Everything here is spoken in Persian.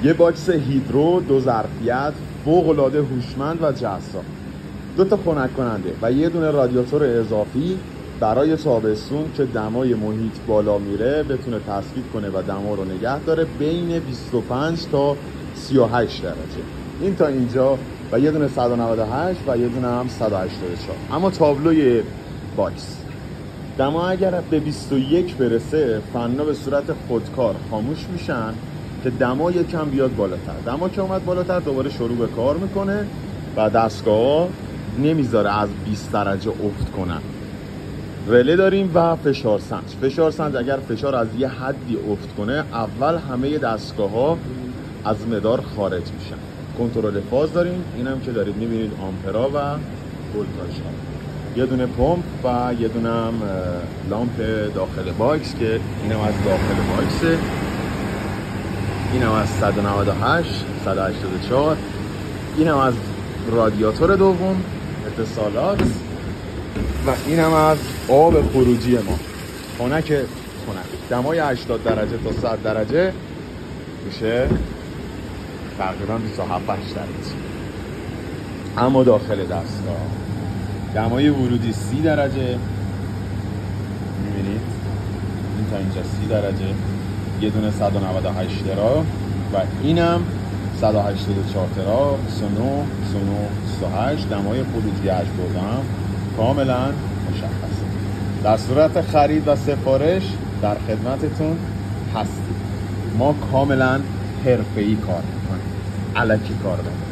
یه باکس هیدرو 2 ظرفیت فوق‌العاده هوشمند و جذاب، 2 تا خنک کننده و یه دونه رادیاتور اضافی برای تابستون که دمای محیط بالا میره بتونه تثبیت کنه و دما رو نگه داره بین 25 تا 38 درجه. این تا اینجا و یه دونه 198 و یه دونه هم 184. اما تابلوی باکس دما اگر به 21 برسه فنا به صورت خودکار خاموش میشن که دما یکم بیاد بالاتر. دما که اومد بالاتر دوباره شروع به کار میکنه و دستگاه نمیذاره از 20 درجه افت کنن. رله داریم و فشار سنج. فشار سنج اگر فشار از یه حدی افت کنه اول همه دستگاه ها از مدار خارج میشن. کنترل فاز داریم، اینم که دارید میبینید آمپرا و ولتاژ ها. یه دونه پمپ و یه دونه هم لامپ داخل باکس که اینم از داخل باکسه. اینم از 198 184. اینم از رادیاتور دوم اتصالات و اینم از آب خروجی ما. خنک دمای 80 درجه تا 100 درجه میشه تقریبا 27 درجه. اما داخل دستگاه دمای ورودی 30 درجه میبینید، این تا اینجا 30 درجه، یه دونه 198 درا و اینم 184 درا، 29 28. دمای خروجی 8 بردم کاملا مشخصه. در صورت خرید و سفارش در خدمتتون هستیم. ما کاملا حرفه‌ای کار میکنیم، الکی کار نمیکنیم.